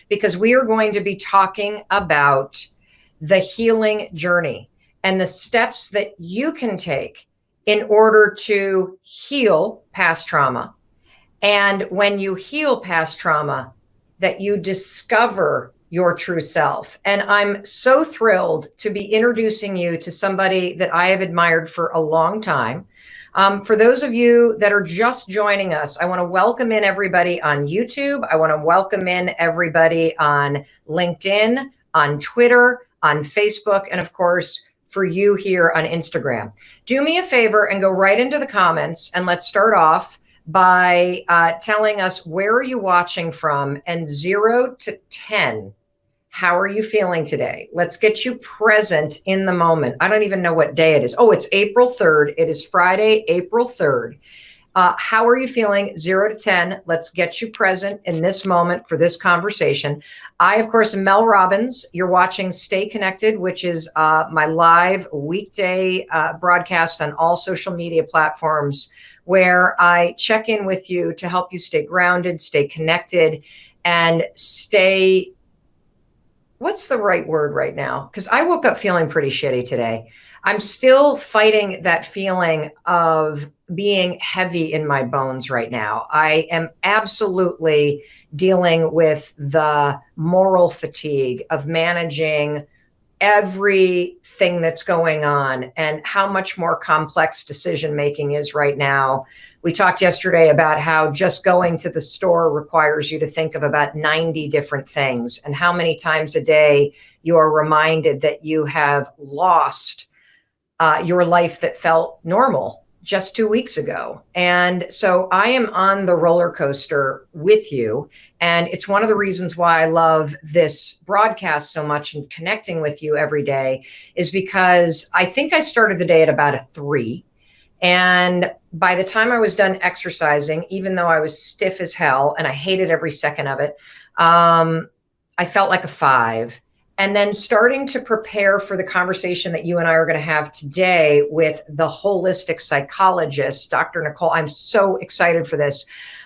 because we are going to be talking about the healing journey and the steps that you can take in order to heal past trauma. And when you heal past trauma, that you discover your true self. And I'm so thrilled to be introducing you to somebody that I have admired for a long time. For those of you that are just joining us, I want to welcome in everybody on YouTube. I want to welcome in everybody on LinkedIn, on Twitter, on Facebook, and of course, for you here on Instagram. Do me a favor and go right into the comments, and let's start off by telling us, where are you watching from, and 0 to 10, how are you feeling today? Let's get you present in the moment. I don't even know what day it is. Oh, it's April 3rd. It is Friday, April 3rd. How are you feeling? 0 to 10. Let's get you present in this moment for this conversation. I, of course, am Mel Robbins. You're watching Stay Connected, which is my live weekday broadcast on all social media platforms, where I check in with you to help you stay grounded, stay connected, and stay, what's the right word right now? Because I woke up feeling pretty shitty today. I'm still fighting that feeling of being heavy in my bones right now. I am absolutely dealing with the moral fatigue of managing everything that's going on and how much more complex decision making is right now. We talked yesterday about how just going to the store requires you to think of about 90 different things, and how many times a day you are reminded that you have lost your life that felt normal just 2 weeks ago. And so I am on the roller coaster with you. And it's one of the reasons why I love this broadcast so much and connecting with you every day, is because I think I started the day at about a 3. And by the time I was done exercising, even though I was stiff as hell and I hated every second of it, I felt like a 5. And then starting to prepare for the conversation that you and I are going to have today with the Holistic Psychologist, Dr. Nicole. I'm so excited for this.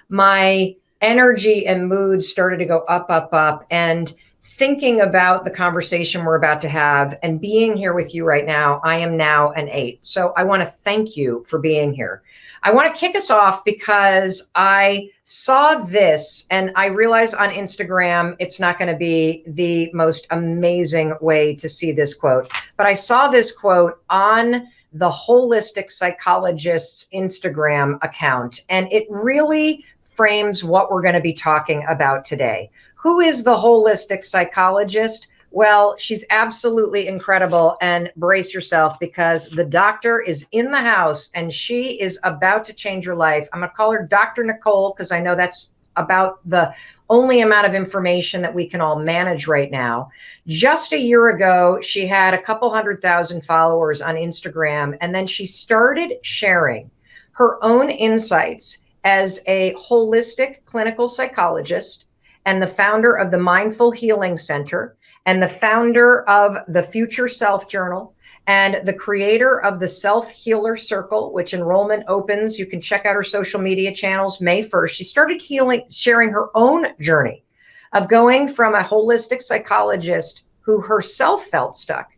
My energy and mood started to go up, up, up. And thinking about the conversation we're about to have and being here with you right now, I am now an 8. So I want to thank you for being here. I want to kick us off because I saw this and I realize on Instagram, it's not going to be the most amazing way to see this quote, but I saw this quote on the Holistic Psychologist's Instagram account, and it really frames what we're going to be talking about today. Who is the Holistic Psychologist? Well, she's absolutely incredible, and brace yourself because the doctor is in the house and she is about to change your life. I'm going to call her Dr. Nicole because I know that's about the only amount of information that we can all manage right now. Just a year ago, she had a couple 100,000 followers on Instagram, and then she started sharing her own insights as a holistic clinical psychologist and the founder of the Mindful Healing Center, and the founder of the Future Self Journal, and the creator of the Self Healer Circle, which enrollment opens. You can check out her social media channels May 1st. She started sharing her own journey of going from a holistic psychologist who herself felt stuck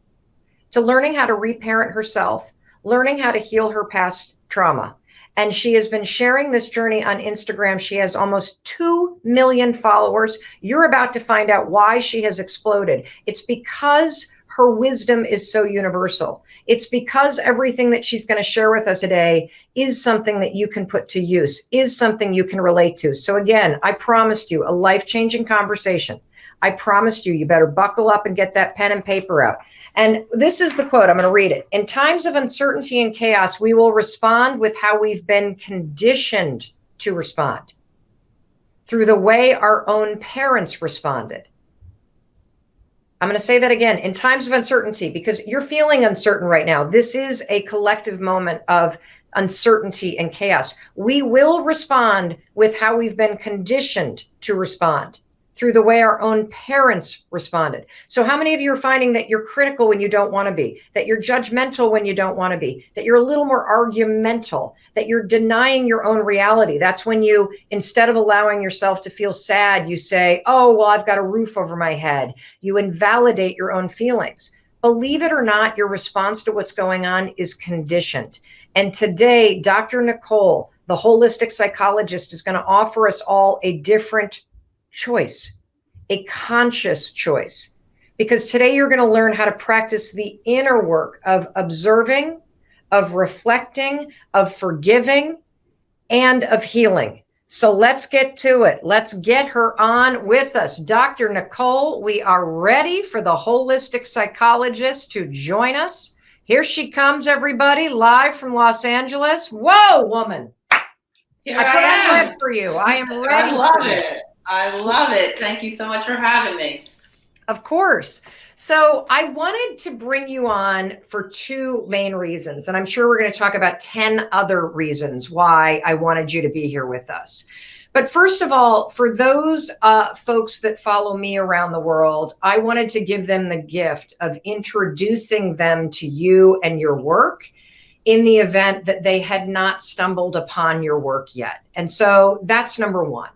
to learning how to reparent herself, learning how to heal her past trauma. And she has been sharing this journey on Instagram. She has almost 2 million followers. You're about to find out why she has exploded. It's because her wisdom is so universal. It's because everything that she's going to share with us today is something that you can put to use, is something you can relate to. So again, I promised you a life-changing conversation. I promised you better buckle up and get that pen and paper out. And this is the quote. I'm going to read it. In times of uncertainty and chaos, we will respond with how we've been conditioned to respond, through the way our own parents responded. I'm going to say that again. In times of uncertainty, because you're feeling uncertain right now. This is a collective moment of uncertainty and chaos. We will respond with how we've been conditioned to respond, through the way our own parents responded. So how many of you are finding that you're critical when you don't want to be, that you're judgmental when you don't want to be, that you're a little more argumental, that you're denying your own reality? That's when you, instead of allowing yourself to feel sad, you say, oh, well, I've got a roof over my head. You invalidate your own feelings. Believe it or not, your response to what's going on is conditioned. And today, Dr. Nicole, the holistic psychologist, is going to offer us all a different choice, a conscious choice. Because today you're going to learn how to practice the inner work of observing, of reflecting, of forgiving, and of healing. So let's get to it. Let's get her on with us. Dr. Nicole, we are ready for the holistic psychologist to join us. Here she comes, everybody, live from Los Angeles. Whoa, woman. Here I am for you. I am ready. I love it. I love it. Thank you so much for having me. Of course. So I wanted to bring you on for two main reasons, and I'm sure we're going to talk about 10 other reasons why I wanted you to be here with us. But first of all, for those folks that follow me around the world, I wanted to give them the gift of introducing them to you and your work in the event that they had not stumbled upon your work yet. And so that's number one.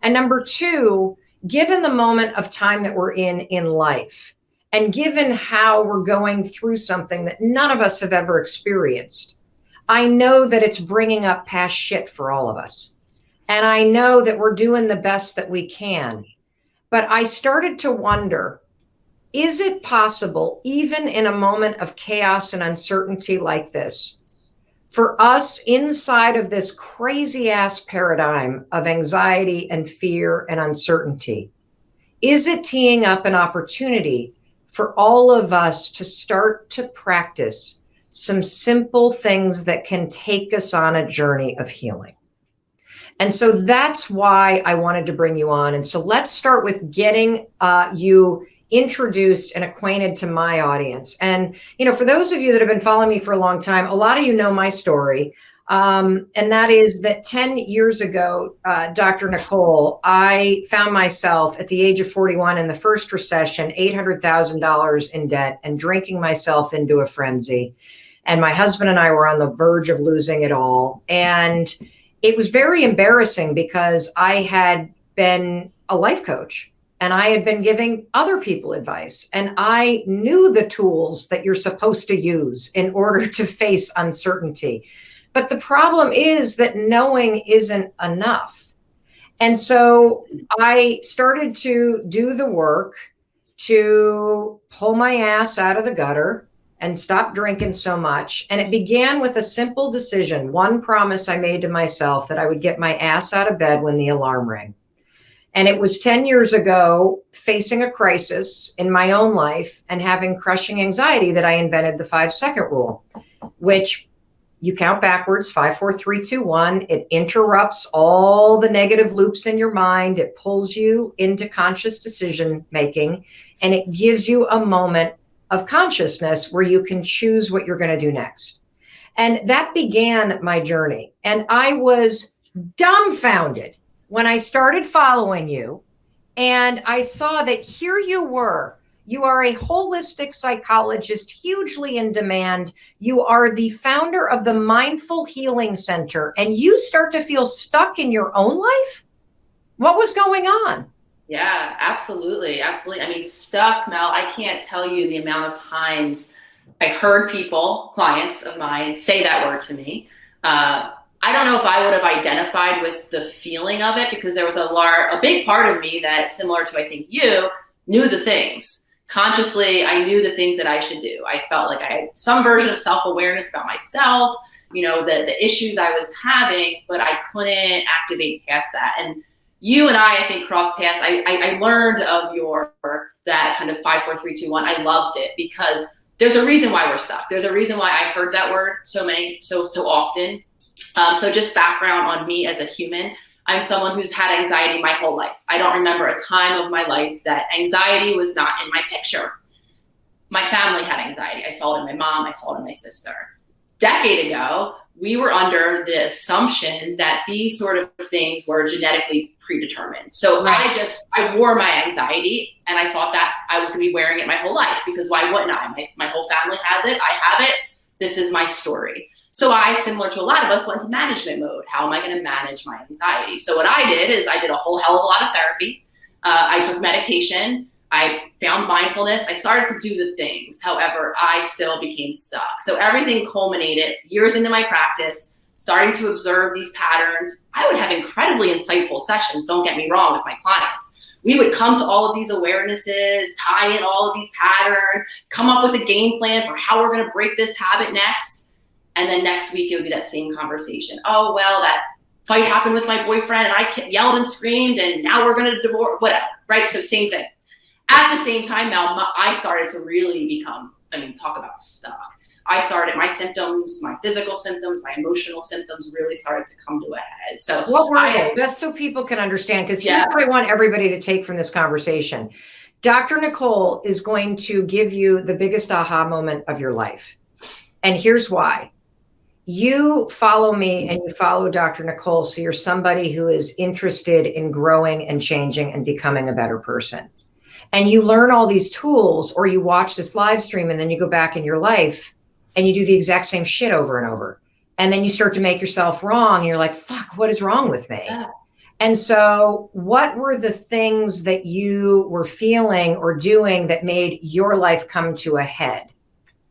And number two, given the moment of time that we're in life, and given how we're going through something that none of us have ever experienced, I know that it's bringing up past shit for all of us. And I know that we're doing the best that we can. But I started to wonder, is it possible, even in a moment of chaos and uncertainty like this, for us inside of this crazy ass paradigm of anxiety and fear and uncertainty, is it teeing up an opportunity for all of us to start to practice some simple things that can take us on a journey of healing? And so that's why I wanted to bring you on. And so let's start with getting you introduced and acquainted to my audience. And, you know, for those of you that have been following me for a long time, a lot of you know my story. And that is that 10 years ago, Dr. Nicole, I found myself at the age of 41 in the first recession, $800,000 in debt and drinking myself into a frenzy. And my husband and I were on the verge of losing it all. And it was very embarrassing because I had been a life coach and I had been giving other people advice, and I knew the tools that you're supposed to use in order to face uncertainty. But the problem is that knowing isn't enough. And so I started to do the work to pull my ass out of the gutter and stop drinking so much. And it began with a simple decision, one promise I made to myself, that I would get my ass out of bed when the alarm rang. And it was 10 years ago, facing a crisis in my own life and having crushing anxiety, that I invented the 5-second rule, which you count backwards, 5, 4, 3, 2, 1. It interrupts all the negative loops in your mind. It pulls you into conscious decision making, and it gives you a moment of consciousness where you can choose what you're going to do next. And that began my journey. And I was dumbfounded when I started following you and I saw that here you were. You are a holistic psychologist, hugely in demand. You are the founder of the Mindful Healing Center, and you start to feel stuck in your own life? What was going on? Yeah, absolutely. Absolutely. I mean, stuck, Mel, I can't tell you the amount of times I heard people, clients of mine, say that word to me. I don't know if I would have identified with the feeling of it, because there was a big part of me that, similar to, I think, you, knew the things. Consciously, I knew the things that I should do. I felt like I had some version of self-awareness about myself, you know, the issues I was having, but I couldn't activate past that. And you and I think, crossed paths. I learned of that kind of 5, 4, 3, 2, 1. I loved it because there's a reason why we're stuck. There's a reason why I heard that word so often. So just background on me as a human. I'm someone who's had anxiety my whole life. I don't remember a time of my life that anxiety was not in my picture. My family had anxiety. I saw it in my mom. I saw it in my sister. decade ago, we were under the assumption that these sort of things were genetically predetermined. So right. I wore my anxiety, and I thought that I was going to be wearing it my whole life, because why wouldn't I? My whole family has it. I have it. This is my story. So I, similar to a lot of us, went to management mode. How am I going to manage my anxiety? So what I did is I did a whole hell of a lot of therapy. I took medication. I found mindfulness. I started to do the things. However, I still became stuck. So everything culminated years into my practice, starting to observe these patterns. I would have incredibly insightful sessions, don't get me wrong, with my clients. We would come to all of these awarenesses, tie in all of these patterns, come up with a game plan for how we're going to break this habit next. And then next week, it would be that same conversation. Oh, well, that fight happened with my boyfriend, and I yelled and screamed, and now we're going to divorce, whatever, right? So same thing. At the same time, Mel, I started to really become, talk about stuck. I started, my symptoms, my physical symptoms, my emotional symptoms really started to come to a head. So what were they? Just so people can understand, because here's what I want everybody to take from this conversation. Dr. Nicole is going to give you the biggest aha moment of your life. And here's why. You follow me and you follow Dr. Nicole, so you're somebody who is interested in growing and changing and becoming a better person. And you learn all these tools, or you watch this live stream, and then you go back in your life and you do the exact same shit over and over. And then you start to make yourself wrong. And you're like, fuck, what is wrong with me? Yeah. And so what were the things that you were feeling or doing that made your life come to a head?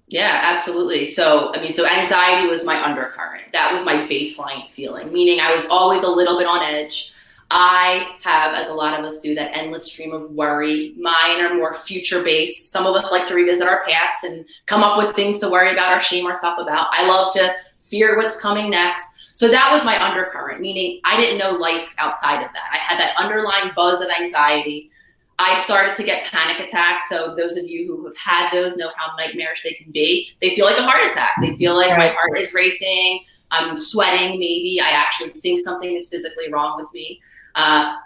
Yeah, absolutely. So anxiety was my undercurrent. That was my baseline feeling, meaning I was always a little bit on edge. I have, as a lot of us do, that endless stream of worry. Mine are more future-based. Some of us like to revisit our past and come up with things to worry about or shame ourselves about. I love to fear what's coming next. So that was my undercurrent, meaning I didn't know life outside of that. I had that underlying buzz of anxiety. I started to get panic attacks. So those of you who have had those know how nightmarish they can be. They feel like a heart attack. They feel like my heart is racing. I'm sweating, maybe. I actually think something is physically wrong with me.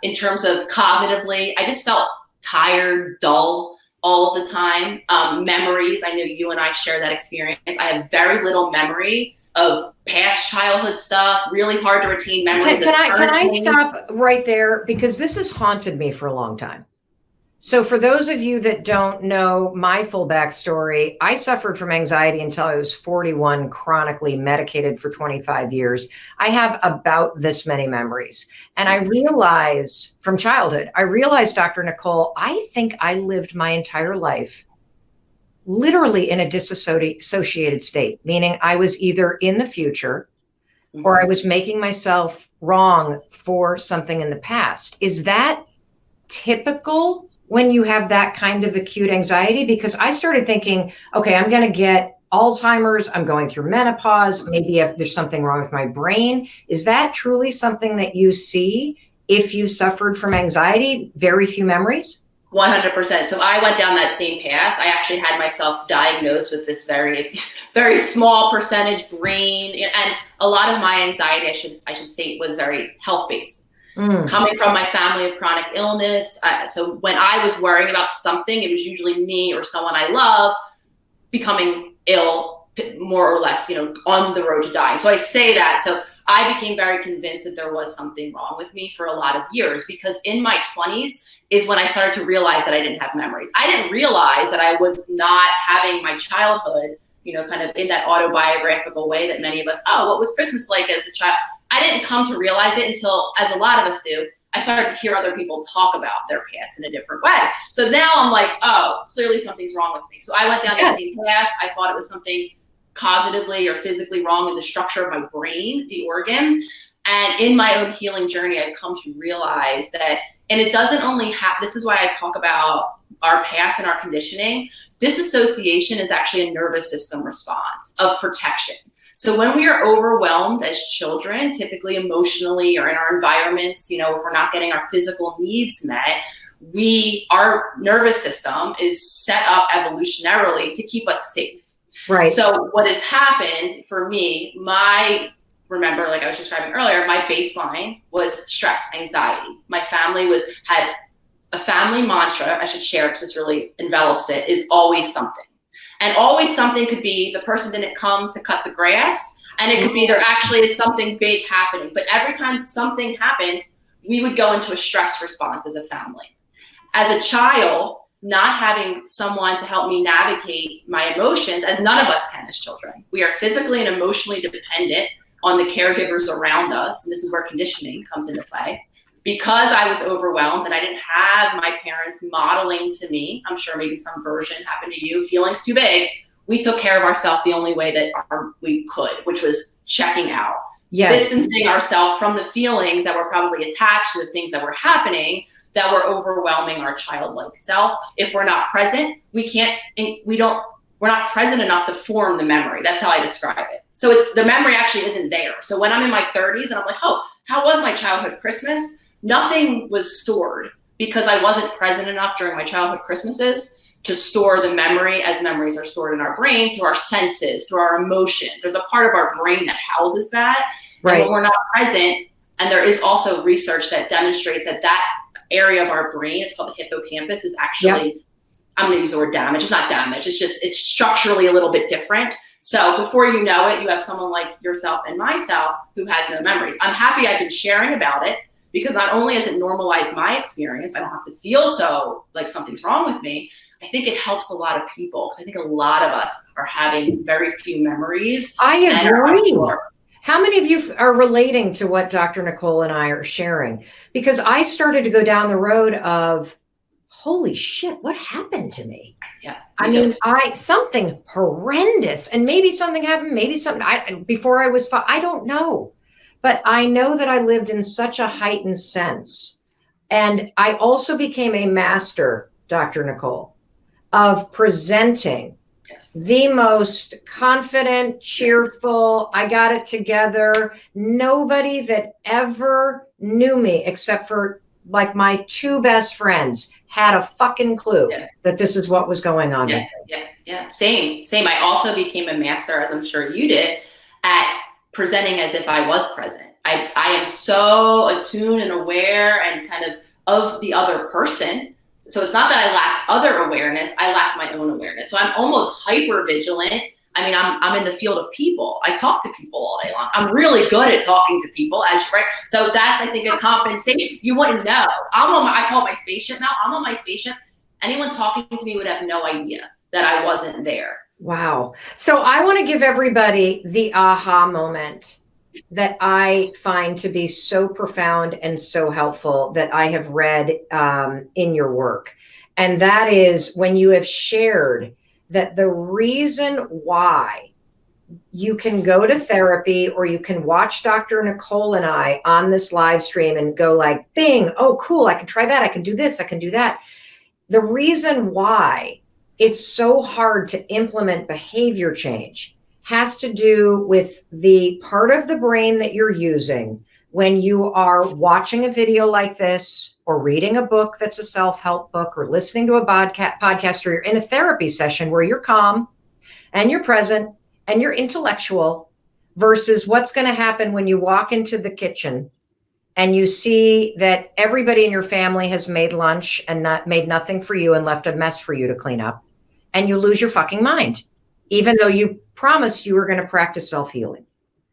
In terms of cognitively, I just felt tired, dull all of the time. Memories, I know you and I share that experience. I have very little memory of past childhood stuff, really hard to retain memories. Can I stop right there? Because this has haunted me for a long time. So for those of you that don't know my full backstory, I suffered from anxiety until I was 41, chronically medicated for 25 years. I have about this many memories. And I realize from childhood, Dr. Nicole, I think I lived my entire life literally in a disassociated state, meaning I was either in the future or I was making myself wrong for something in the past. Is that typical when you have that kind of acute anxiety? Because I started thinking, okay, I'm going to get Alzheimer's. I'm going through menopause. Maybe if there's something wrong with my brain. Is that truly something that you see if you suffered from anxiety? Very few memories? 100%. So I went down that same path. I actually had myself diagnosed with this very, very small percentage brain. And a lot of my anxiety, I should state, was very health-based. Coming from my family of chronic illness. So when I was worrying about something, it was usually me or someone I love becoming ill, more or less, on the road to dying. So I say that. So I became very convinced that there was something wrong with me for a lot of years, because in my 20s is when I started to realize that I didn't have memories. I didn't realize that I was not having my childhood, kind of in that autobiographical way that many of us, what was Christmas like as a child? I didn't come to realize it until, as a lot of us do, I started to hear other people talk about their past in a different way. So now I'm like, oh, clearly something's wrong with me. So I went down the same path. I thought it was something cognitively or physically wrong in the structure of my brain, the organ. And in my own healing journey, I've come to realize that, and it doesn't only this is why I talk about our past and our conditioning. Disassociation is actually a nervous system response of protection. So when we are overwhelmed as children, typically emotionally or in our environments, if we're not getting our physical needs met, our nervous system is set up evolutionarily to keep us safe. Right. So what has happened for me, remember, like I was describing earlier, my baseline was stress, anxiety. My family had a family mantra, I should share because this really envelops it, is always something. And always something could be the person didn't come to cut the grass, and it could be there actually is something big happening. But every time something happened, we would go into a stress response as a family. As a child, not having someone to help me navigate my emotions, as none of us can as children. We are physically and emotionally dependent on the caregivers around us, and this is where conditioning comes into play. Because I was overwhelmed and I didn't have my parents modeling to me, I'm sure maybe some version happened to you, feelings too big, we took care of ourselves the only way that we could, which was checking out. Yes. Distancing ourselves from the feelings that were probably attached to the things that were happening that were overwhelming our childlike self. If we're not present, we're not present enough to form the memory. That's how I describe it. So the memory actually isn't there. So when I'm in my 30s and I'm like, oh, how was my childhood Christmas? Nothing was stored because I wasn't present enough during my childhood Christmases to store the memory as memories are stored in our brain through our senses, through our emotions. There's a part of our brain that houses that. Right. And when we're not present, and there is also research that demonstrates that area of our brain, it's called the hippocampus, is actually, I'm going to use the word damage. It's not damage. It's structurally a little bit different. So before you know it, you have someone like yourself and myself who has no memories. I'm happy I've been sharing about it because not only has it normalized my experience, I don't have to feel so like something's wrong with me. I think it helps a lot of people because I think a lot of us are having very few memories. I agree. How many of you are relating to what Dr. Nicole and I are sharing? Because I started to go down the road of, holy shit, what happened to me? Yeah. I mean, something horrendous, and maybe something happened, maybe something before I was 5, I don't know. But I know that I lived in such a heightened sense. And I also became a master, Dr. Nicole, of presenting the most confident, cheerful, I got it together. Nobody that ever knew me, except for like my 2 best friends, had a fucking clue that this is what was going on. Yeah. Same. I also became a master, as I'm sure you did, at presenting as if I was present. I am so attuned and aware and kind of the other person. So it's not that I lack other awareness, I lack my own awareness. So I'm almost hyper vigilant. I mean, I'm in the field of people. I talk to people all day long. I'm really good at talking to people, right? So that's, I think, a compensation. You wouldn't know. I call it my spaceship now. I'm on my spaceship. Anyone talking to me would have no idea that I wasn't there. Wow. So I want to give everybody the aha moment that I find to be so profound and so helpful that I have read in your work. And that is when you have shared that the reason why you can go to therapy or you can watch Dr. Nicole and I on this live stream and go like, bing, oh, cool, I can try that. I can do this. I can do that. The reason why it's so hard to implement behavior change has to do with the part of the brain that you're using when you are watching a video like this or reading a book that's a self-help book or listening to a podcast or you're in a therapy session where you're calm and you're present and you're intellectual versus what's going to happen when you walk into the kitchen and you see that everybody in your family has made lunch and made nothing for you and left a mess for you to clean up, and you lose your fucking mind, even though you promised you were going to practice self-healing.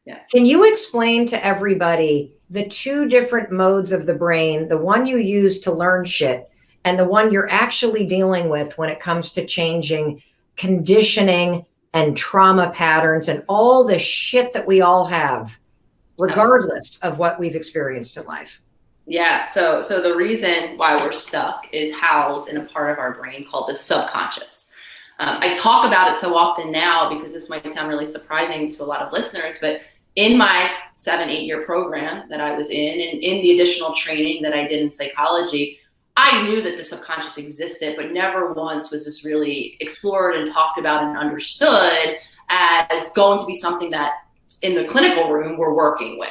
Yeah. Can you explain to everybody the 2 different modes of the brain, the one you use to learn shit and the one you're actually dealing with when it comes to changing conditioning and trauma patterns and all the shit that we all have, regardless of what we've experienced in life? Yeah. So the reason why we're stuck is housed in a part of our brain called the subconscious. I talk about it so often now because this might sound really surprising to a lot of listeners, but in my 7-8 year program that I was in, and in the additional training that I did in psychology, I knew that the subconscious existed, but never once was this really explored and talked about and understood as going to be something that in the clinical room we're working with.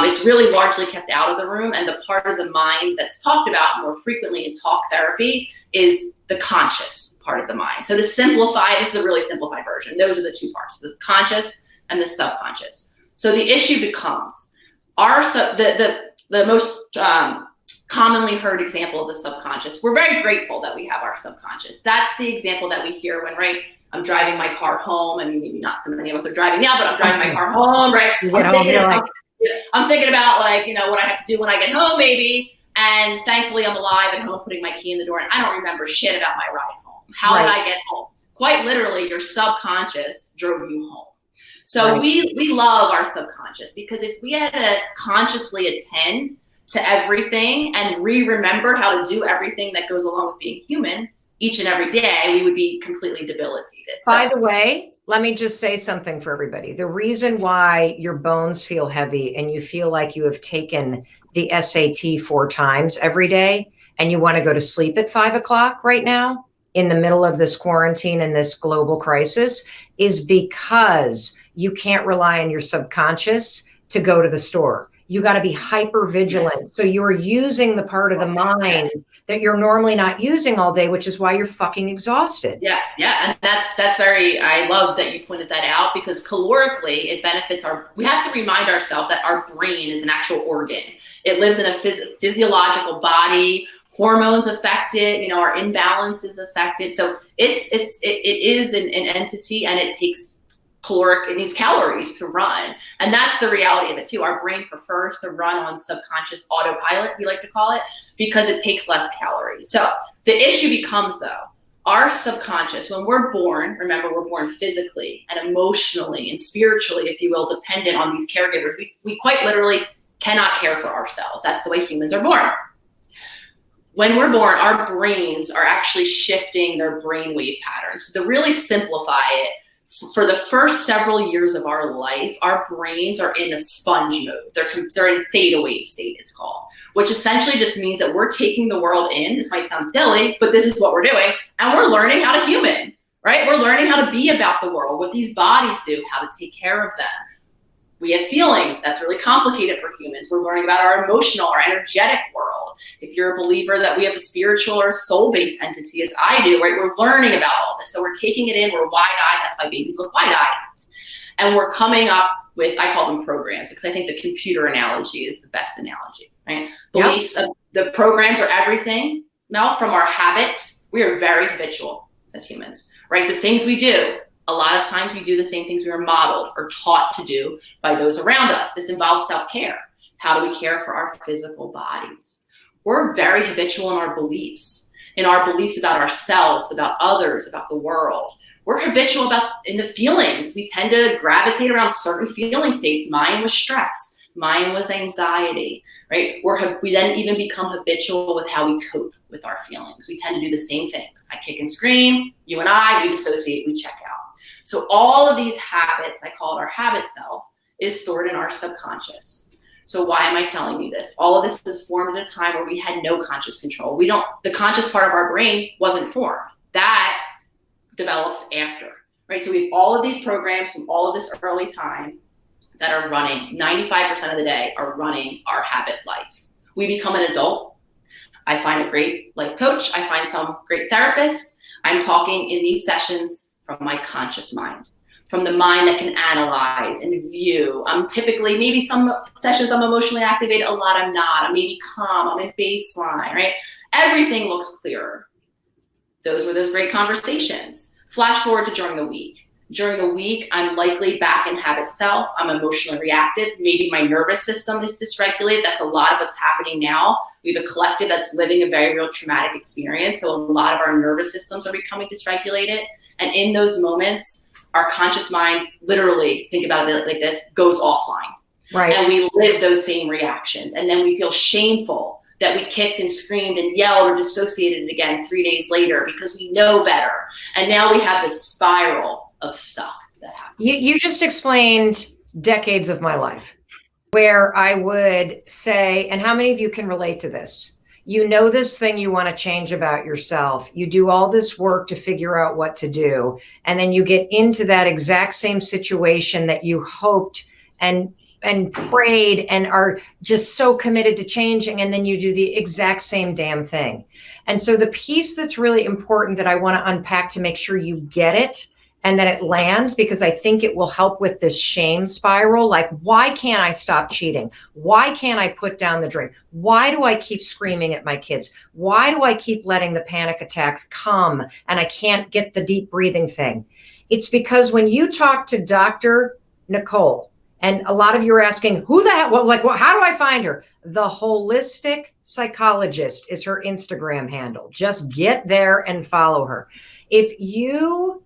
It's really largely kept out of the room, and the part of the mind that's talked about more frequently in talk therapy is the conscious part of the mind. So to simplify, this is a really simplified version. Those are the 2 parts, the conscious and the subconscious. So the issue becomes the most commonly heard example of the subconscious. We're very grateful that we have our subconscious. That's the example that we hear when, right, I'm driving my car home. I mean, maybe not so many of us are driving now, but I'm driving my car home, right? I'm thinking about like, what I have to do when I get home maybe. And thankfully I'm alive at home putting my key in the door and I don't remember shit about my ride home. How did I get home? Quite literally, your subconscious drove you home. So we love our subconscious, because if we had to consciously attend to everything and remember how to do everything that goes along with being human each and every day, we would be completely debilitated. By the way, let me just say something for everybody. The reason why your bones feel heavy and you feel like you have taken the SAT 4 times every day and you want to go to sleep at 5 o'clock right now in the middle of this quarantine and this global crisis is because you can't rely on your subconscious to go to the store. You got to be hyper vigilant. Yes. So you're using the part of the mind that you're normally not using all day, which is why you're fucking exhausted. Yeah. And that's very, I love that you pointed that out, because calorically it benefits we have to remind ourselves that our brain is an actual organ. It lives in a physiological body. Hormones affect it, our imbalance is affected. So it is an entity, and it needs calories to run. And that's the reality of it too. Our brain prefers to run on subconscious autopilot, we like to call it, because it takes less calories. So the issue becomes, though, our subconscious, when we're born, remember, we're born physically and emotionally and spiritually, if you will, dependent on these caregivers. We quite literally cannot care for ourselves. That's the way humans are born. When we're born, our brains are actually shifting their brainwave patterns. So to really simplify it, for the first several years of our life, our brains are in a sponge mode. They're in theta wave state, it's called, which essentially just means that we're taking the world in. This might sound silly, but this is what we're doing. And we're learning how to human, right? We're learning how to be about the world, what these bodies do, how to take care of them. We have feelings. That's really complicated for humans. We're learning about our emotional, our energetic world. If you're a believer that we have a spiritual or soul-based entity, as I do, right, we're learning about all this. So we're taking it in. We're wide-eyed. That's why babies look wide-eyed. And we're coming up with, I call them programs, because I think the computer analogy is the best analogy, right? Beliefs, the programs are everything. Mel, from our habits, we are very habitual as humans, right? The things we do, a lot of times we do the same things we were modeled or taught to do by those around us. This involves self-care. How do we care for our physical bodies? We're very habitual in our beliefs about ourselves, about others, about the world. We're habitual in the feelings. We tend to gravitate around certain feeling states. Mine was stress. Mine was anxiety, right? We then even become habitual with how we cope with our feelings. We tend to do the same things. I kick and scream. You and I, we dissociate, we check out. So all of these habits, I call it our habit self, is stored in our subconscious. So why am I telling you this? All of this is formed at a time where we had no conscious control. The conscious part of our brain wasn't formed. That develops after, right? So we have all of these programs from all of this early time that are running, 95% of the day are running our habit life. We become an adult. I find a great life coach. I find some great therapists. I'm talking in these sessions from my conscious mind, from the mind that can analyze and view. I'm typically, maybe some sessions I'm emotionally activated, a lot I'm not. I'm maybe calm, I'm in baseline, right? Everything looks clearer. Those were those great conversations. Flash forward to during the week. During the week, I'm likely back in habit self. I'm emotionally reactive. Maybe my nervous system is dysregulated. That's a lot of what's happening now. We have a collective that's living a very real traumatic experience. So a lot of our nervous systems are becoming dysregulated. And in those moments, our conscious mind, literally, think about it like this, goes offline. Right. And we live those same reactions. And then we feel shameful that we kicked and screamed and yelled or dissociated again 3 days later because we know better. And now we have this spiral of stuff that happens. You just explained decades of my life where I would say, and how many of you can relate to this? You know this thing you want to change about yourself. You do all this work to figure out what to do. And then you get into that exact same situation that you hoped and prayed and are just so committed to changing. And then you do the exact same damn thing. And so the piece that's really important that I want to unpack to make sure you get it and that it lands, because I think it will help with this shame spiral. Like, why can't I stop cheating? Why can't I put down the drink? Why do I keep screaming at my kids? Why do I keep letting the panic attacks come and I can't get the deep breathing thing? It's because when you talk to Dr. Nicole, and a lot of you are asking, who the hell, how do I find her? The Holistic Psychologist is her Instagram handle. Just get there and follow her. If you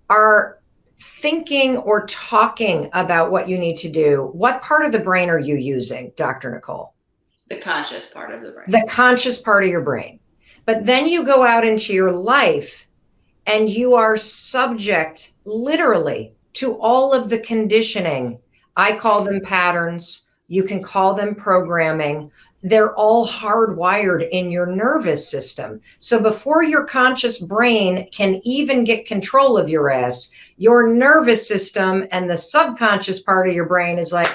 are thinking or talking about what you need to do, what part of the brain are you using, Dr. Nicole? The conscious part of the brain. The conscious part of your brain. But then you go out into your life and you are subject, literally, to all of the conditioning. I call them patterns. You can call them programming. They're all hardwired in your nervous system. So before your conscious brain can even get control of your ass, your nervous system and the subconscious part of your brain is like,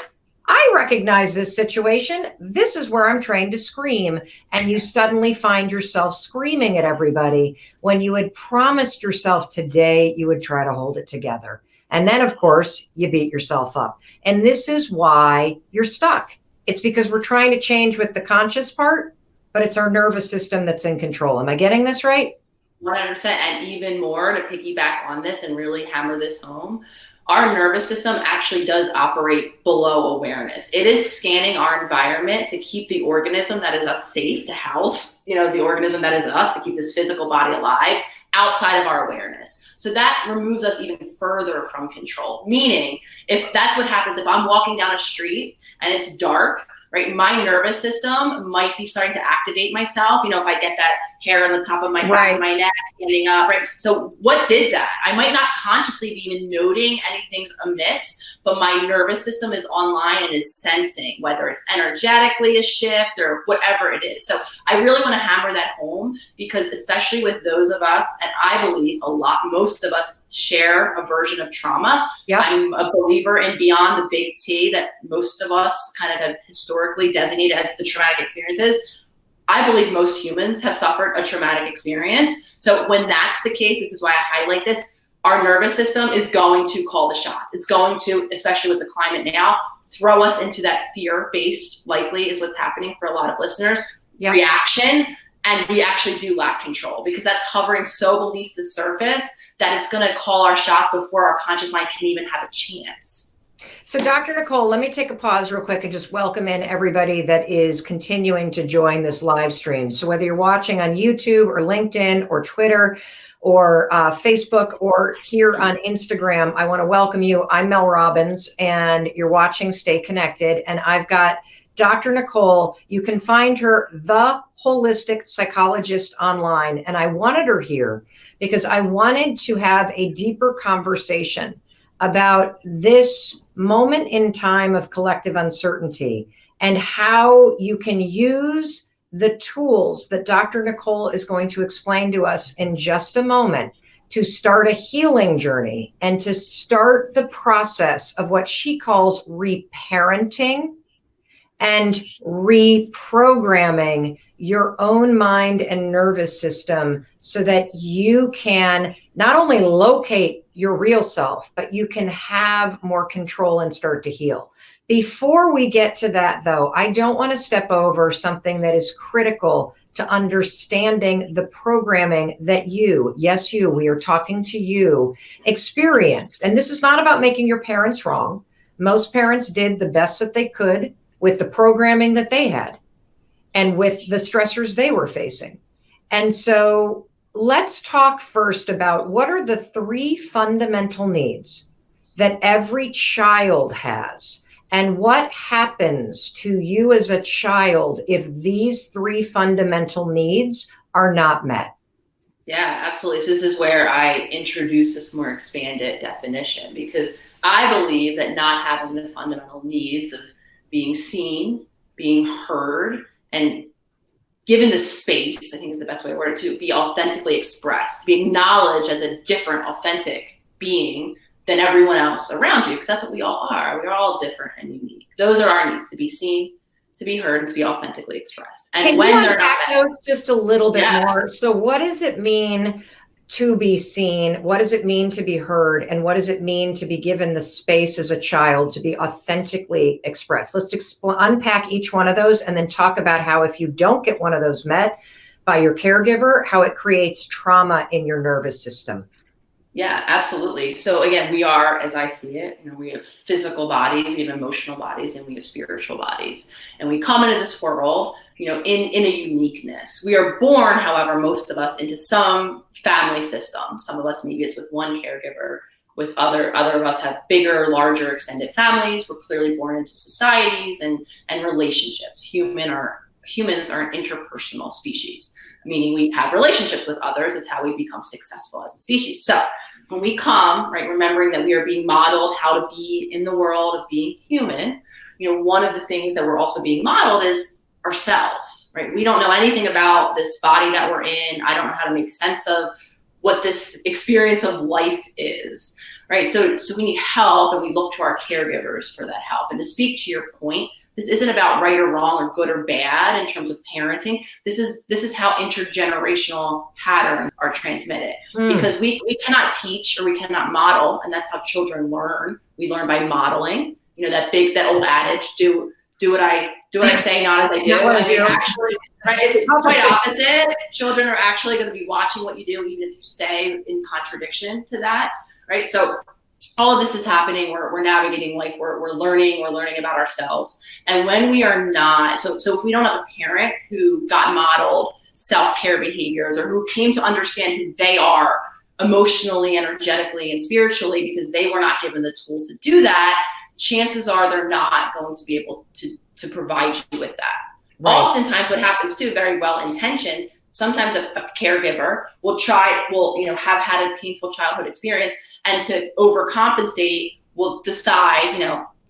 I recognize this situation. This is where I'm trained to scream. And you suddenly find yourself screaming at everybody when you had promised yourself today you would try to hold it together. And then, of course, you beat yourself up. And this is why you're stuck. It's because we're trying to change with the conscious part, but it's our nervous system that's in control. Am I getting this right? 100%. And even more, to piggyback on this and really hammer this home, our nervous system actually does operate below awareness. It is scanning our environment to keep the organism that is us safe, to house, the organism that is us, to keep this physical body alive, outside of our awareness. So that removes us even further from control. Meaning, if that's what happens, if I'm walking down a street and it's dark, right, my nervous system might be starting to activate myself. If I get that hair on the top of my back of my neck standing up, right? So what did that? I might not consciously be even noting anything's amiss, but my nervous system is online and is sensing whether it's energetically a shift or whatever it is. So I really want to hammer that home, because especially with those of us, and I believe most of us share a version of trauma. Yep. I'm a believer in beyond the big T that most of us kind of have historically designated as the traumatic experiences. I believe most humans have suffered a traumatic experience. So when that's the case, this is why I highlight this, our nervous system is going to call the shots. It's going to, especially with the climate now, throw us into that fear-based, likely is what's happening for a lot of listeners, reaction. And we actually do lack control, because that's hovering so beneath the surface that it's going to call our shots before our conscious mind can even have a chance. So Dr. Nicole, let me take a pause real quick and just welcome in everybody that is continuing to join this live stream. So whether you're watching on YouTube or LinkedIn or Twitter or Facebook or here on Instagram, I want to welcome you. I'm Mel Robbins, and you're watching Stay Connected. And I've got Dr. Nicole. You can find her, the Holistic Psychologist, online. And I wanted her here because I wanted to have a deeper conversation about this moment in time of collective uncertainty and how you can use the tools that Dr. Nicole is going to explain to us in just a moment to start a healing journey and to start the process of what she calls reparenting and reprogramming your own mind and nervous system so that you can not only locate your real self, but you can have more control and start to heal. Before we get to that, though, I don't want to step over something that is critical to understanding the programming that you, yes, you, we are talking to you, experienced. And this is not about making your parents wrong. Most parents did the best that they could with the programming that they had and with the stressors they were facing. And so let's talk first about what are the 3 fundamental needs that every child has, and what happens to you as a child if these 3 fundamental needs are not met. Yeah, absolutely. So this is where I introduce this more expanded definition, because I believe that not having the fundamental needs of being seen, being heard, and given the space, I think is the best way to word it, to be authentically expressed, to be acknowledged as a different, authentic being than everyone else around you, because that's what we all are. We're all different and unique. Those are our needs: to be seen, to be heard, and to be authentically expressed. And can when you they're not those just a little bit more? So what does it mean to be seen? What does it mean to be heard? And what does it mean to be given the space as a child to be authentically expressed? Let's unpack each one of those and then talk about how if you don't get one of those met by your caregiver, how it creates trauma in your nervous system. Yeah, absolutely. So again, we are, as I see it, we have physical bodies, we have emotional bodies, and we have spiritual bodies. And we come into this world, in a uniqueness. We are born, however, most of us into some family system. Some of us, maybe it's with one caregiver, with other of us have bigger, larger extended families. We're clearly born into societies and relationships. Humans are an interpersonal species, meaning we have relationships with others. It's how we become successful as a species. So when we come, right, remembering that we are being modeled how to be in the world of being human, one of the things that we're also being modeled is ourselves, right? We don't know anything about this body that we're in. I don't know how to make sense of what this experience of life is, right? So we need help, and we look to our caregivers for that help. And to speak to your point, this isn't about right or wrong or good or bad in terms of parenting. This is how intergenerational patterns are transmitted, because we cannot teach or we cannot model, and that's how children learn. We learn by modeling. That old adage, do what I say, not as I do. Actually, right? It's quite opposite. Children are actually going to be watching what you do, even if you say in contradiction to that, right? So all of this is happening. We're navigating life. We're learning about ourselves. And when we are not, so if we don't have a parent who got modeled self-care behaviors, or who came to understand who they are emotionally, energetically, and spiritually, because they were not given the tools to do that, chances are they're not going to be able to provide you with that. Right. Oftentimes what happens too, very well-intentioned, sometimes a caregiver will have had a painful childhood experience, and to overcompensate will decide,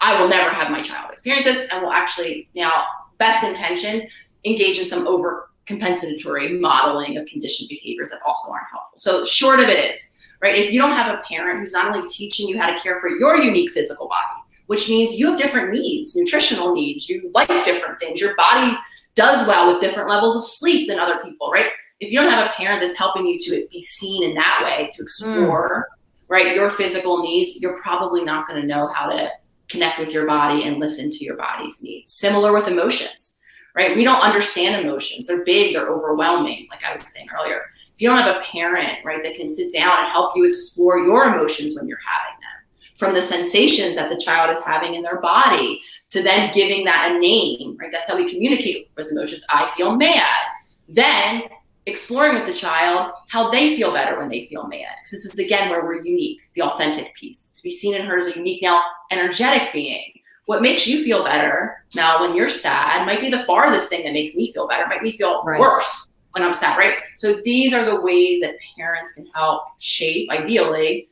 I will never have my child experience this, and will actually, now best intentioned, engage in some overcompensatory modeling of conditioned behaviors that also aren't helpful. So short of it is, right, if you don't have a parent who's not only teaching you how to care for your unique physical body, which means you have different needs, nutritional needs, you like different things, your body does well with different levels of sleep than other people, right? If you don't have a parent that's helping you to be seen in that way, to explore, right, your physical needs, you're probably not going to know how to connect with your body and listen to your body's needs. Similar with emotions, right? We don't understand emotions. They're big, they're overwhelming, like I was saying earlier. If you don't have a parent, right, that can sit down and help you explore your emotions when you're having them, from the sensations that the child is having in their body, to then giving that a name, right? That's how we communicate with emotions. I feel mad. Then exploring with the child how they feel better when they feel mad. Because this is, again, where we're unique, the authentic piece. To be seen in her as a unique, now energetic being. What makes you feel better now when you're sad might be the farthest thing that makes me feel better, might me feel worse when I'm sad, right? So these are the ways that parents can help shape, ideally,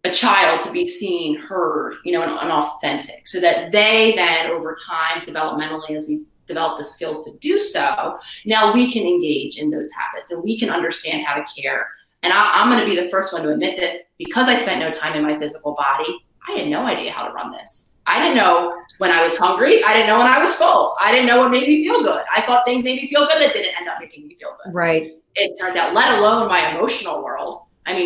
a child to be seen, heard, and authentic, so that they then, over time, developmentally, as we develop the skills to do so, now we can engage in those habits and we can understand how to care. And I'm going to be the first one to admit this, because I spent no time in my physical body, I had no idea how to run this. I didn't know when I was hungry. I didn't know when I was full. I didn't know what made me feel good. I thought things made me feel good that didn't end up making me feel good. Right. It turns out, let alone my emotional world,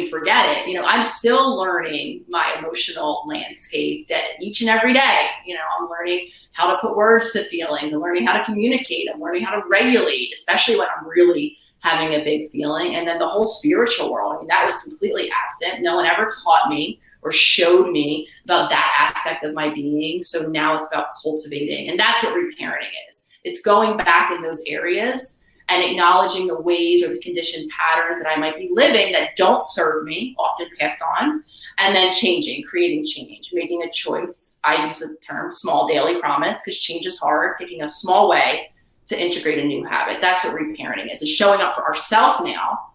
forget it. I'm still learning my emotional landscape each and every day. I'm learning how to put words to feelings. I'm learning how to communicate. I'm learning how to regulate, especially when I'm really having a big feeling. And then the whole spiritual world, that was completely absent. No one ever taught me or showed me about that aspect of my being. So now it's about cultivating. And that's what reparenting is. It's going back in those areas and acknowledging the ways or the conditioned patterns that I might be living that don't serve me, often passed on, and then creating change, making a choice. I use the term small daily promise, because change is hard, picking a small way to integrate a new habit. That's what reparenting is showing up for ourselves now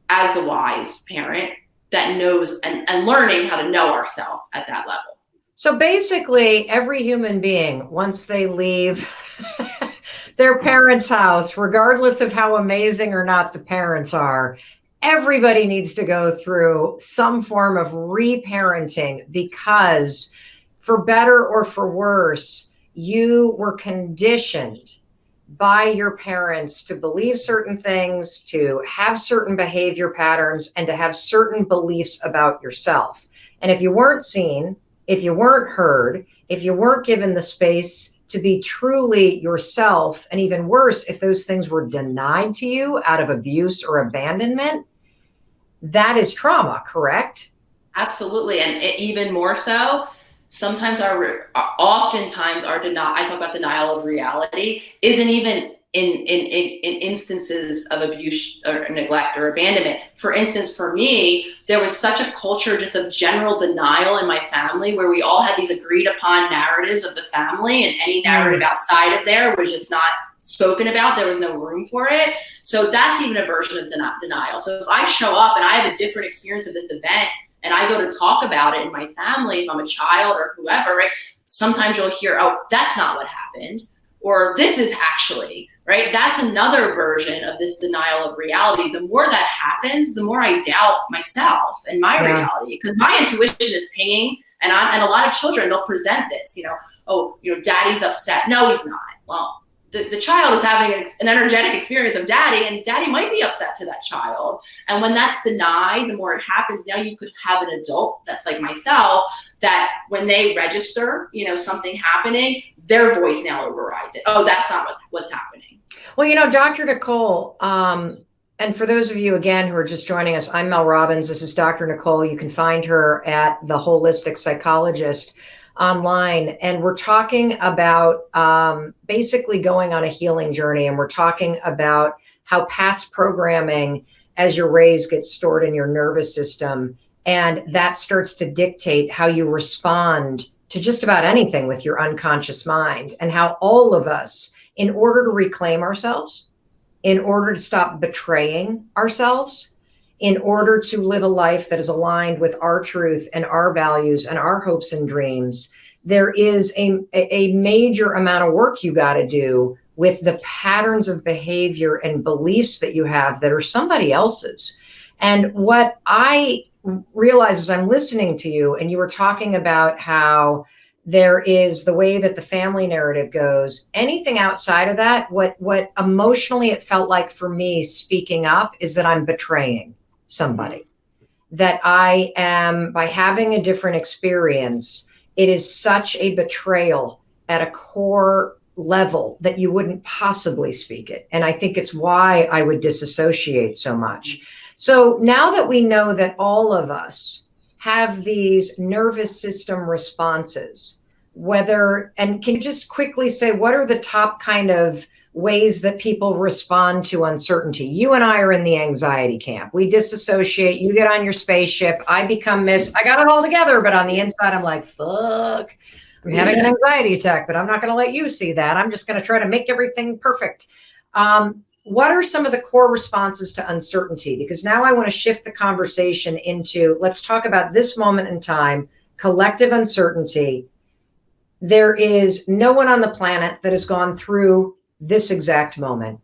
as the wise parent that knows and learning how to know ourselves at that level. So basically, every human being, once they leave their parents' house, regardless of how amazing or not the parents are, everybody needs to go through some form of reparenting, because for better or for worse, you were conditioned by your parents to believe certain things, to have certain behavior patterns, and to have certain beliefs about yourself. And if you weren't seen, if you weren't heard, if you weren't given the space to be truly yourself, and even worse, if those things were denied to you out of abuse or abandonment, that is trauma, correct? Absolutely. And even more so, sometimes oftentimes our denial, I talk about denial of reality, isn't even in instances of abuse or neglect or abandonment. For instance, for me, there was such a culture just of general denial in my family where we all had these agreed upon narratives of the family, and any narrative outside of there was just not spoken about. There was no room for it. So that's even a version of denial. So if I show up and I have a different experience of this event and I go to talk about it in my family, if I'm a child or whoever, right? Sometimes you'll hear, oh, that's not what happened. Or this is actually, right? That's another version of this denial of reality. The more that happens, the more I doubt myself and my reality, because my intuition is pinging, and a lot of children, they'll present this, oh, daddy's upset. No, he's not. Well, the child is having an energetic experience of daddy, and daddy might be upset to that child. And when that's denied, the more it happens, now you could have an adult that's like myself, that when they register, something happening, their voice now overrides it. Oh, that's not what's happening. Well, Dr. Nicole, and for those of you, again, who are just joining us, I'm Mel Robbins. This is Dr. Nicole. You can find her at the Holistic Psychologist online. And we're talking about basically going on a healing journey. And we're talking about how past programming as you're raised gets stored in your nervous system. And that starts to dictate how you respond to just about anything with your unconscious mind, and how all of us, in order to reclaim ourselves, in order to stop betraying ourselves, in order to live a life that is aligned with our truth and our values and our hopes and dreams, there is a major amount of work you got to do with the patterns of behavior and beliefs that you have that are somebody else's. And what I realize as I'm listening to you, and you were talking about how there is the way that the family narrative goes, anything outside of that, what emotionally it felt like for me speaking up is that I'm betraying somebody, that I am, by having a different experience, it is such a betrayal at a core level that you wouldn't possibly speak it. And I think it's why I would disassociate so much. So now that we know that all of us have these nervous system responses, and can you just quickly say, what are the top kind of ways that people respond to uncertainty? You and I are in the anxiety camp. We disassociate. You get on your spaceship. I become I got it all together, but on the inside, I'm like, fuck, I'm having an anxiety attack, but I'm not going to let you see that. I'm just going to try to make everything perfect. What are some of the core responses to uncertainty? Because now I want to shift the conversation into, let's talk about this moment in time, collective uncertainty. There is no one on the planet that has gone through this exact moment.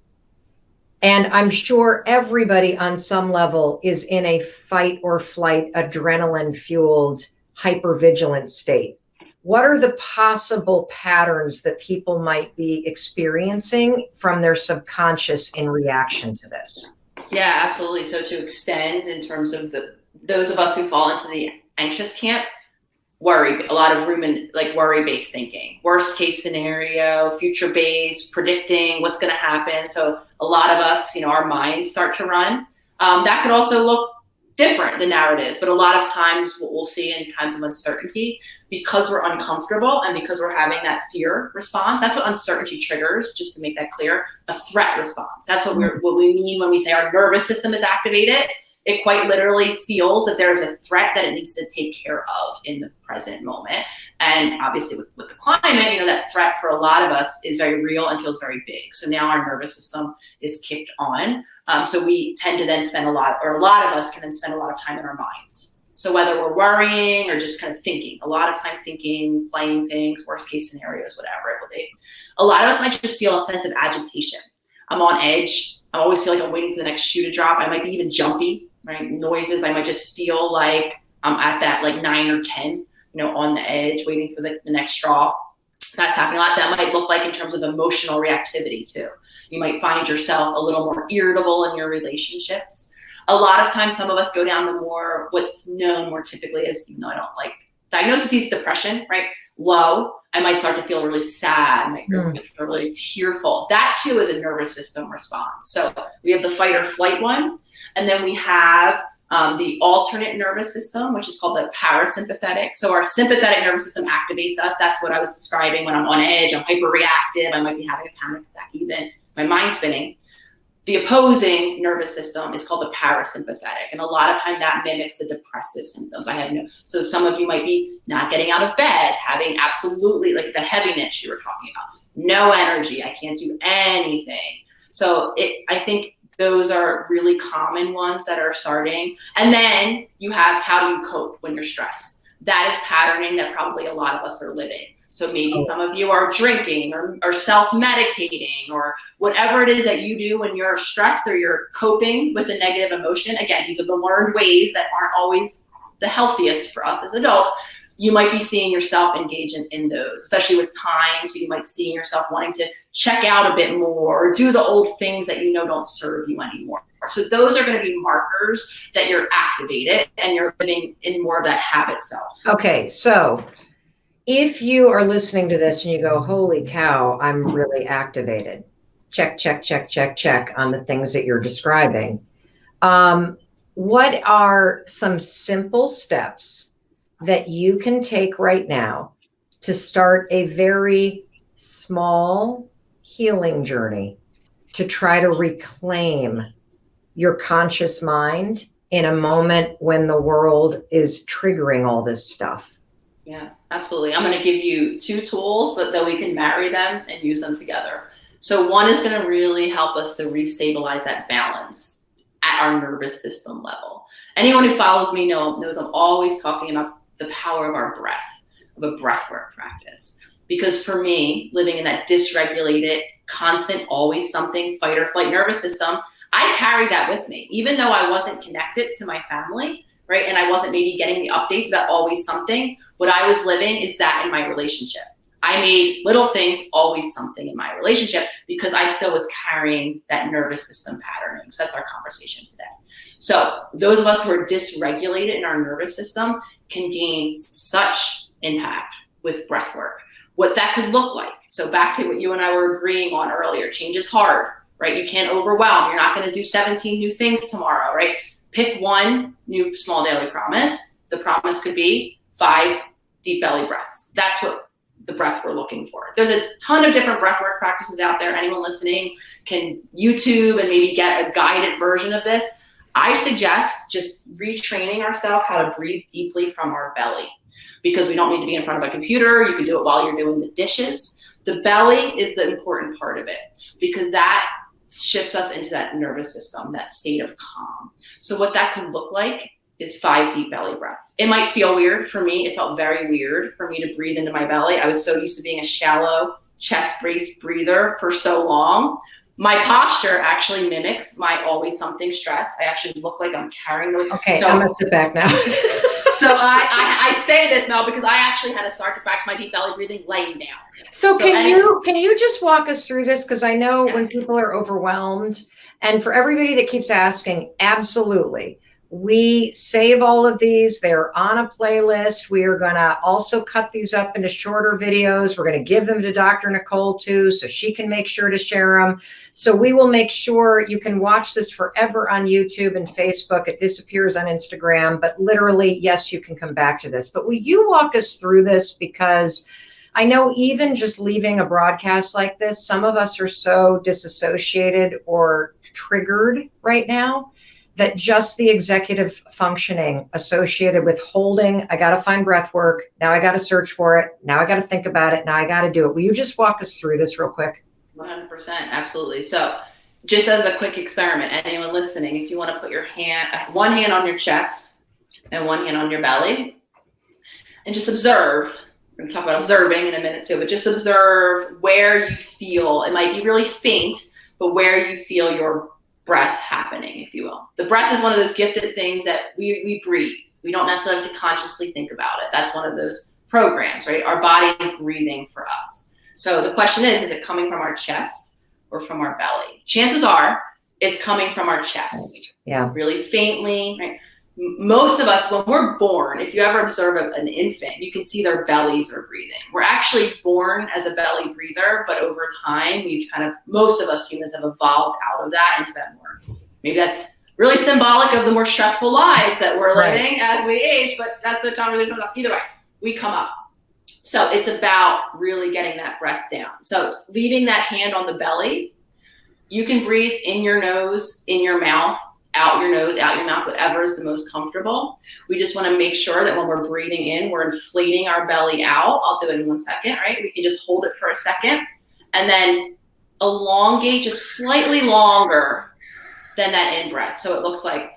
And I'm sure everybody on some level is in a fight or flight, adrenaline fueled, hypervigilant state. What are the possible patterns that people might be experiencing from their subconscious in reaction to this? Yeah, absolutely. So to extend in terms of those of us who fall into the anxious camp, a lot of worry-based thinking, worst case scenario, future-based, predicting what's going to happen. So a lot of us, our minds start to run. That could also look different, the narratives, but a lot of times what we'll see in times of uncertainty, because we're uncomfortable and because we're having that fear response, that's what uncertainty triggers, just to make that clear, a threat response. That's what we mean when we say our nervous system is activated. It quite literally feels that there's a threat that it needs to take care of in the present moment. And obviously with the climate, that threat for a lot of us is very real and feels very big. So now our nervous system is kicked on. So we tend to then spend a lot of us can then spend a lot of time in our minds. So whether we're worrying or just kind of thinking, a lot of time thinking, playing things, worst case scenarios, whatever it will be. A lot of us might just feel a sense of agitation. I'm on edge. I always feel like I'm waiting for the next shoe to drop. I might be even jumpy. Right? Noises, I might just feel like I'm at that 9 or 10, on the edge, waiting for the next straw. That's happening a lot. That might look like in terms of emotional reactivity too. You might find yourself a little more irritable in your relationships. A lot of times, some of us go down the more, what's known more typically as, I don't like, diagnosis is depression, right? Low. I might start to feel really sad. I might feel really tearful. That too is a nervous system response. So we have the fight or flight one. And then we have the alternate nervous system, which is called the parasympathetic. So our sympathetic nervous system activates us. That's what I was describing when I'm on edge, I'm hyperreactive, I might be having a panic attack even, my mind's spinning. The opposing nervous system is called the parasympathetic. And a lot of time that mimics the depressive symptoms. So some of you might be not getting out of bed, having absolutely like the heaviness you were talking about, no energy, I can't do anything. So I think those are really common ones that are starting. And then you have, how do you cope when you're stressed? That is patterning that probably a lot of us are living. So maybe some of you are drinking or self-medicating or whatever it is that you do when you're stressed or you're coping with a negative emotion. Again, these are the learned ways that aren't always the healthiest for us as adults. You might be seeing yourself engage in those, especially with time. So you might see yourself wanting to check out a bit more or do the old things that you know don't serve you anymore. So those are going to be markers that you're activated and you're living in more of that habit self. Okay, so if you are listening to this and you go, holy cow, I'm really activated. Check, check, check, check, check on the things that you're describing. What are some simple steps that you can take right now to start a very small healing journey to try to reclaim your conscious mind in a moment when the world is triggering all this stuff? Yeah, absolutely. I'm going to give you 2 tools, but then we can marry them and use them together. So one is going to really help us to restabilize that balance at our nervous system level. Anyone who follows me knows I'm always talking about the power of our breath, of a breathwork practice. Because for me, living in that dysregulated, constant, always something, fight or flight nervous system, I carried that with me. Even though I wasn't connected to my family, right? And I wasn't maybe getting the updates about always something. What I was living is that in my relationship. I made little things always something in my relationship because I still was carrying that nervous system patterning. So that's our conversation today. So those of us who are dysregulated in our nervous system can gain such impact with breath work. What that could look like. So back to what you and I were agreeing on earlier, change is hard, right? You can't overwhelm. You're not going to do 17 new things tomorrow, right? Pick one new small daily promise. The promise could be 5 deep belly breaths. That's what the breath we're looking for. There's a ton of different breathwork practices out there. Anyone listening can YouTube and maybe get a guided version of this. I suggest just retraining ourselves how to breathe deeply from our belly, because we don't need to be in front of a computer. You can do it while you're doing the dishes. The belly is the important part of it because that shifts us into that nervous system, that state of calm. So what that could look like is 5 deep belly breaths. It might feel weird for me. It felt very weird for me to breathe into my belly. I was so used to being a shallow chest-based breather for so long. My posture actually mimics my always something stress. I actually look like I'm carrying the weight. Okay, so I'm gonna sit back now. So I say this now because I actually had to start to practice my deep belly breathing laying down. So can you just walk us through this? Because I know when people are overwhelmed, and for everybody that keeps asking, absolutely. We save all of these. They're on a playlist. We are going to also cut these up into shorter videos. We're going to give them to Dr. Nicole too, so she can make sure to share them. So we will make sure you can watch this forever on YouTube and Facebook. It disappears on Instagram, but literally, yes, you can come back to this. But will you walk us through this? Because I know even just leaving a broadcast like this, some of us are so disassociated or triggered right now that just the executive functioning associated with holding, I got to find breath work. Now I got to search for it. Now I got to think about it. Now I got to do it. Will you just walk us through this real quick? 100%. Absolutely. So just as a quick experiment, anyone listening, if you want to put your one hand on your chest and one hand on your belly and just observe. We're going to talk about observing in a minute too, but just observe where you feel. It might be really faint, but where you feel your breath happening, if you will. The breath is one of those gifted things that we breathe. We don't necessarily have to consciously think about it. That's one of those programs, right? Our body is breathing for us. So the question is it coming from our chest or from our belly? Chances are it's coming from our chest. Yeah. Really faintly, right? Most of us, when we're born, if you ever observe an infant, you can see their bellies are breathing. We're actually born as a belly breather, but over time, most of us humans have evolved out of that into that more. Maybe that's really symbolic of the more stressful lives that we're living as we age, but that's the conversation. Either way, we come up. So it's about really getting that breath down. So leaving that hand on the belly, you can breathe in your nose, in your mouth, out your nose, out your mouth, whatever is the most comfortable. We just want to make sure that when we're breathing in, we're inflating our belly out. I'll do it in 1 second, right? We can just hold it for a second and then elongate just slightly longer than that in breath. So it looks like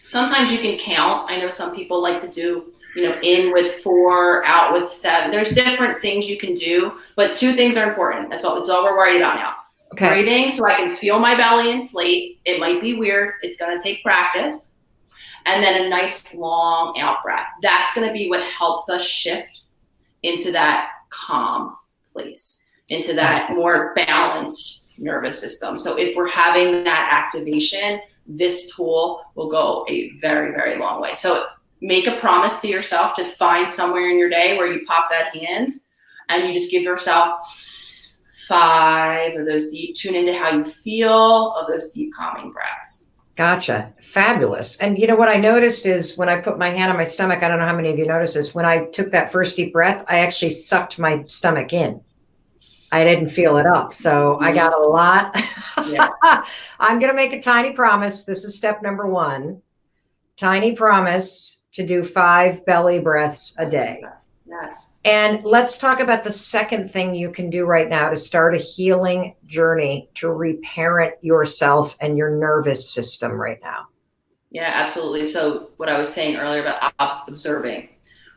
sometimes you can count. I know some people like to do in with 4, out with 7. There's different things you can do, but 2 things are important. That's all we're worried about now. Okay. Breathing so I can feel my belly inflate. It might be weird. It's going to take practice. And then a nice long out breath. That's going to be what helps us shift into that calm place, into that more balanced nervous system. So if we're having that activation, this tool will go a very, very long way. So make a promise to yourself to find somewhere in your day where you pop that hand and you just give yourself 5 of those deep, tune into how you feel of those deep calming breaths. Gotcha. Fabulous. And what I noticed is when I put my hand on my stomach, I don't know how many of you noticed this, when I took that first deep breath, I actually sucked my stomach in. I didn't feel it up. So I got a lot. Yeah. I'm going to make a tiny promise. This is step number 1. Tiny promise to do 5 belly breaths a day. Yes. And let's talk about the second thing you can do right now to start a healing journey to reparent yourself and your nervous system right now. Yeah, absolutely. So what I was saying earlier about observing,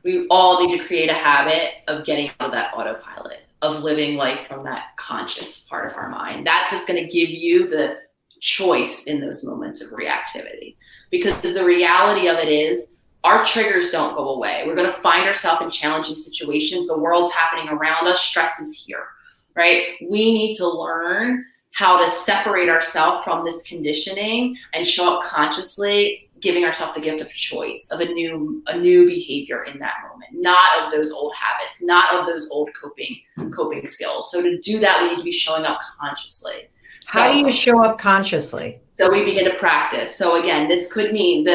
we all need to create a habit of getting out of that autopilot, of living life from that conscious part of our mind. That's what's going to give you the choice in those moments of reactivity. Because the reality of it is, our triggers don't go away. We're going to find ourselves in challenging situations. The world's happening around us. Stress is here, right? We need to learn how to separate ourselves from this conditioning and show up consciously, giving ourselves the gift of choice of a new behavior in that moment, not of those old habits, not of those old coping skills. So to do that, we need to be showing up consciously. How do you show up consciously? So we begin to practice. So again, this could mean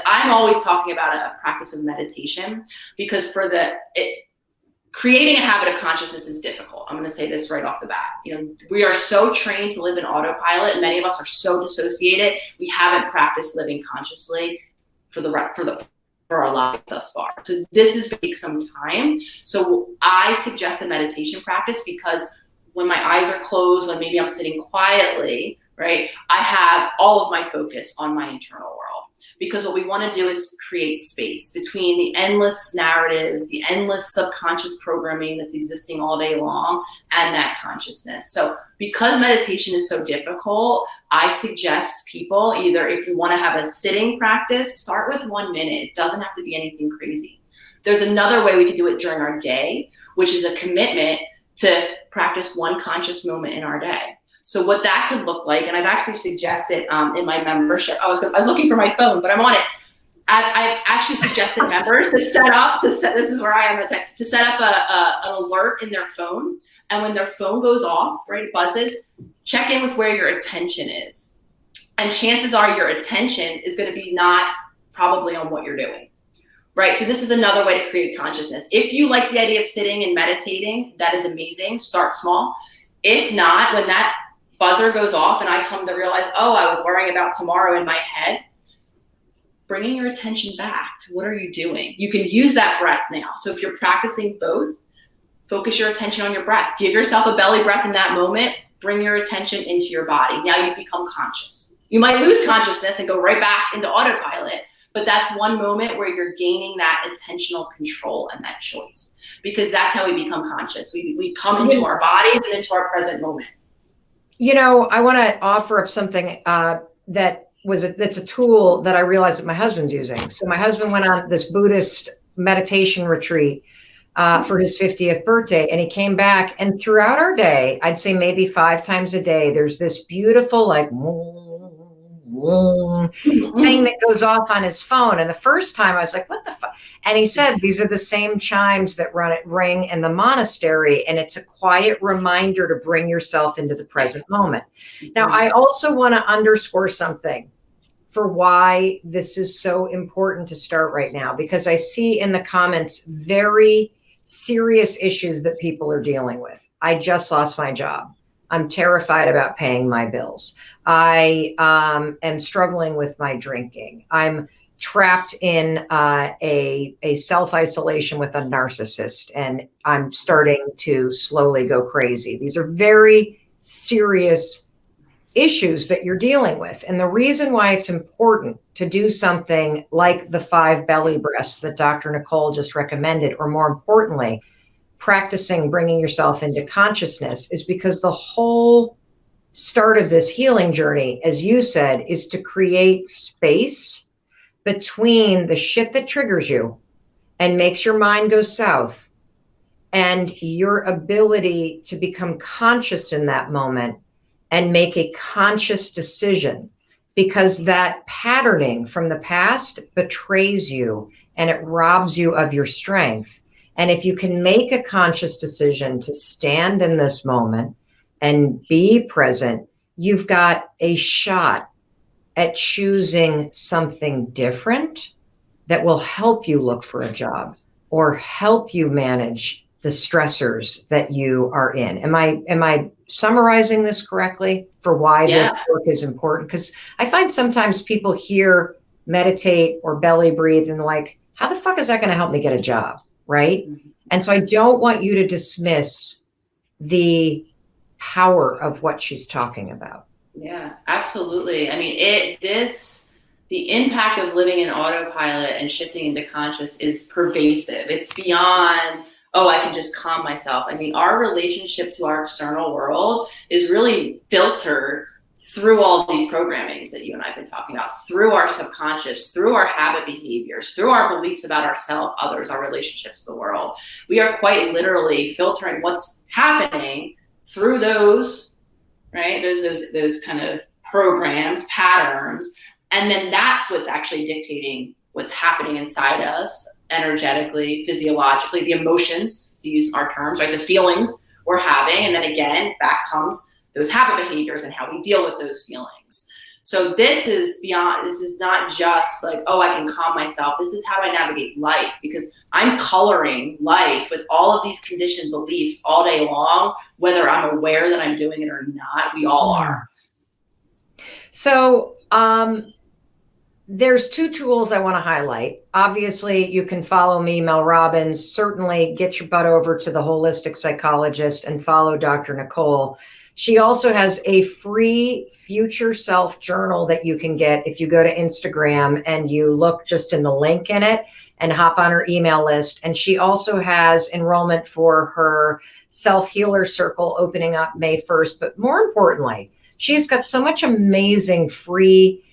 I'm always talking about a practice of meditation, because creating a habit of consciousness is difficult. I'm going to say this right off the bat. We are so trained to live in autopilot, and many of us are so dissociated. We haven't practiced living consciously for our lives thus far. So this is going to take some time. So I suggest a meditation practice, because when my eyes are closed, when maybe I'm sitting quietly, right, I have all of my focus on my internal world. Because what we want to do is create space between the endless narratives, the endless subconscious programming that's existing all day long, and that consciousness. So because meditation is so difficult, I suggest people, either if you want to have a sitting practice, start with 1 minute. It doesn't have to be anything crazy. There's another way we can do it during our day, which is a commitment to practice 1 conscious moment in our day. So what that could look like, and I've actually suggested in my membership, I was looking for my phone, but I'm on it. I've actually suggested members this is where I am, to set up an alert in their phone. And when their phone goes off, right, it buzzes, check in with where your attention is. And chances are your attention is going to be not probably on what you're doing. Right. So this is another way to create consciousness. If you like the idea of sitting and meditating, that is amazing. Start small. If not, when that buzzer goes off and I come to realize, I was worrying about tomorrow in my head, bringing your attention back to what are you doing? You can use that breath now. So if you're practicing both, focus your attention on your breath. Give yourself a belly breath in that moment. Bring your attention into your body. Now you've become conscious. You might lose consciousness and go right back into autopilot, but that's one moment where you're gaining that attentional control and that choice, because that's how we become conscious. We come into our bodies and into our present moment. I want to offer up something that that's a tool that I realized that my husband's using. So my husband went on this Buddhist meditation retreat for his 50th birthday. And he came back, and throughout our day, I'd say maybe 5 times a day, there's this beautiful like thing that goes off on his phone. And the first time I was like, what the fuck? And he said, these are the same chimes that ring in the monastery. And it's a quiet reminder to bring yourself into the present moment. Now, I also want to underscore something for why this is so important to start right now, because I see in the comments very serious issues that people are dealing with. I just lost my job. I'm terrified about paying my bills. I am struggling with my drinking. I'm trapped in a self-isolation with a narcissist, and I'm starting to slowly go crazy. These are very serious issues that you're dealing with. And the reason why it's important to do something like the 5 belly breaths that Dr. Nicole just recommended, or more importantly, practicing bringing yourself into consciousness, is because the whole start of this healing journey, as you said, is to create space between the shit that triggers you and makes your mind go south and your ability to become conscious in that moment and make a conscious decision, because that patterning from the past betrays you and it robs you of your strength. And if you can make a conscious decision to stand in this moment and be present, you've got a shot at choosing something different that will help you look for a job or help you manage the stressors that you are in. Am I summarizing this correctly for why this work is important? Because I find sometimes people hear meditate or belly breathe and like, how the fuck is that going to help me get a job? Right? And so I don't want you to dismiss the power of what she's talking about. Yeah, absolutely. I mean, the impact of living in autopilot and shifting into conscious is pervasive. It's beyond, oh, I can just calm myself. I mean, our relationship to our external world is really filtered through all these programmings that you and I have been talking about, through our subconscious, through our habit behaviors, through our beliefs about ourselves, others, our relationships to the world. We are quite literally filtering what's happening through those, right? Those kind of programs, patterns. And then that's what's actually dictating what's happening inside us energetically, physiologically, the emotions, to use our terms, right? The feelings we're having. And then again, back comes those habit behaviors and how we deal with those feelings. So this is not just like, oh, I can calm myself. This is how I navigate life, because I'm coloring life with all of these conditioned beliefs all day long, whether I'm aware that I'm doing it or not. We all are. So there's 2 tools I want to highlight. Obviously, you can follow me, Mel Robbins. Certainly get your butt over to the Holistic Psychologist and follow Dr. Nicole. She also has a free future self journal that you can get if you go to Instagram and you look just in the link in it and hop on her email list. And she also has enrollment for her self-healer circle opening up May 1st. But more importantly, she's got so much amazing free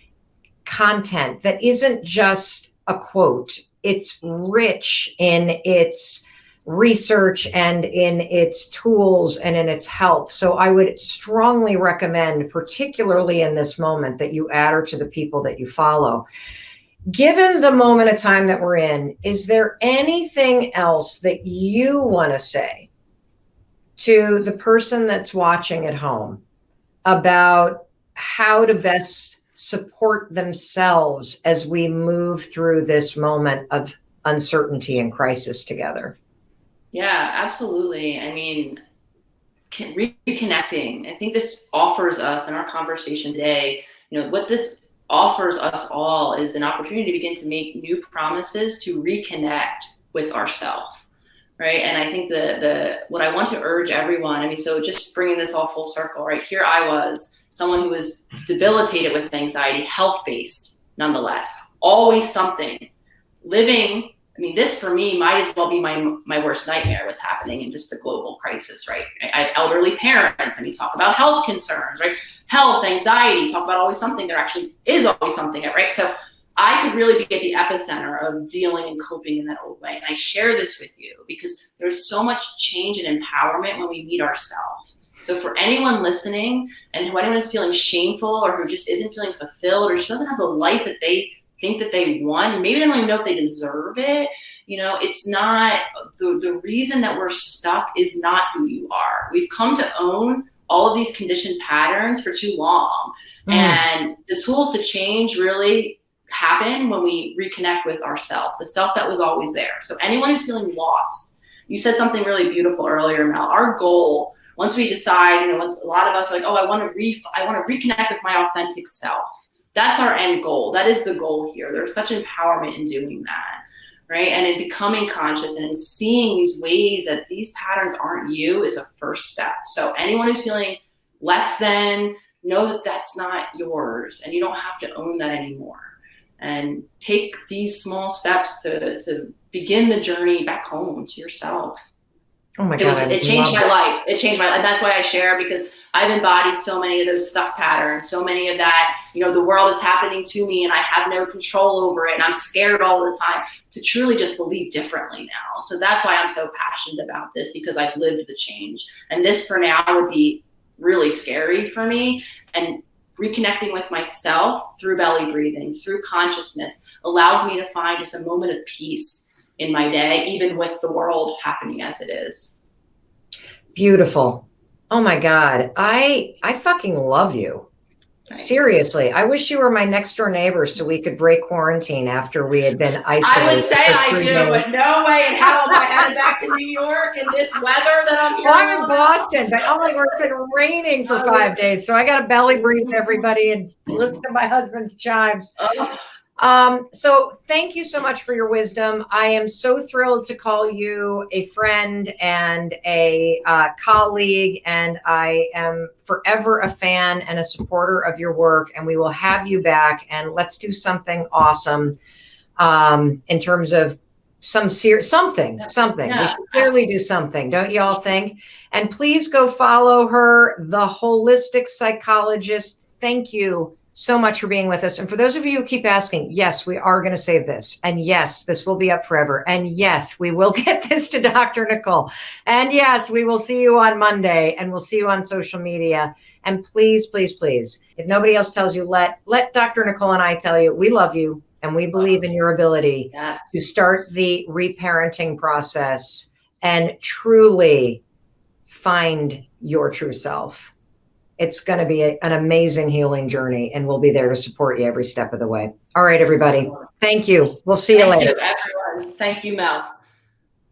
content that isn't just a quote. It's rich in its research and in its tools and in its help. So I would strongly recommend, particularly in this moment, that you add her to the people that you follow. Given the moment of time that we're in, is there anything else that you want to say to the person that's watching at home about how to best support themselves as we move through this moment of uncertainty and crisis together? Yeah, absolutely. I mean, reconnecting. I think this offers us in our conversation today, what this offers us all is an opportunity to begin to make new promises to reconnect with ourselves, right? And I think what I want to urge everyone, so just bringing this all full circle, right? Here I was, someone who was debilitated with anxiety, health-based nonetheless, always something, living I mean, this for me might as well be my worst nightmare, what's happening in just the global crisis, right? I have elderly parents. I mean, talk about health concerns, right? Health, anxiety, talk about always something. There actually is always something, right? So I could really be at the epicenter of dealing and coping in that old way. And I share this with you because there's so much change and empowerment when we meet ourselves. So for anyone listening and who anyone is feeling shameful or who just isn't feeling fulfilled or just doesn't have the life that they think that they want, maybe they don't even know if they deserve it, it's not, the reason that we're stuck is not who you are. We've come to own all of these conditioned patterns for too long. And the tools to change really happen when we reconnect with ourself, the self that was always there. So anyone who's feeling lost, you said something really beautiful earlier, Mel. Our goal, once we decide, once a lot of us are like, oh, I want to reconnect with my authentic self. That's our end goal. That is the goal here. There's such empowerment in doing that, right? And in becoming conscious and in seeing these ways that these patterns aren't you is a first step. So anyone who's feeling less than, know that that's not yours and you don't have to own that anymore. And take these small steps to begin the journey back home to yourself. Oh my God. It changed my life. It changed my life. And that's why I share, because I've embodied so many of those stuck patterns, so many of that, the world is happening to me and I have no control over it and I'm scared all the time, to truly just believe differently now. So that's why I'm so passionate about this, because I've lived the change. And this for now would be really scary for me. And reconnecting with myself through belly breathing, through consciousness, allows me to find just a moment of peace in my day, even with the world happening as it is. Beautiful. Oh my God. I fucking love you. Right. Seriously. I wish you were my next door neighbor so we could break quarantine after we had been isolated. I would say I do, but no way in hell am I headed back to New York in this weather that I'm here. Well, I'm in Boston, but oh my God, it's been raining for 5 days. So I got to belly breathe everybody and listen to my husband's chimes. So thank you so much for your wisdom. I am so thrilled to call you a friend and a colleague, and I am forever a fan and a supporter of your work, and we will have you back, and let's do something awesome in terms of something. Yeah, we should clearly do something, don't you all think? And please go follow her, the Holistic Psychologist. Thank you so much for being with us. And for those of you who keep asking, yes, we are going to save this. And yes, this will be up forever. And yes, we will get this to Dr. Nicole. And yes, we will see you on Monday, and we'll see you on social media. And please, please, please, if nobody else tells you, let Dr. Nicole and I tell you, we love you and we believe in your ability to start the reparenting process and truly find your true self. It's going to be an amazing healing journey, and we'll be there to support you every step of the way. All right, everybody. Thank you. We'll see you later. Thank you, everyone. Thank you, Mel.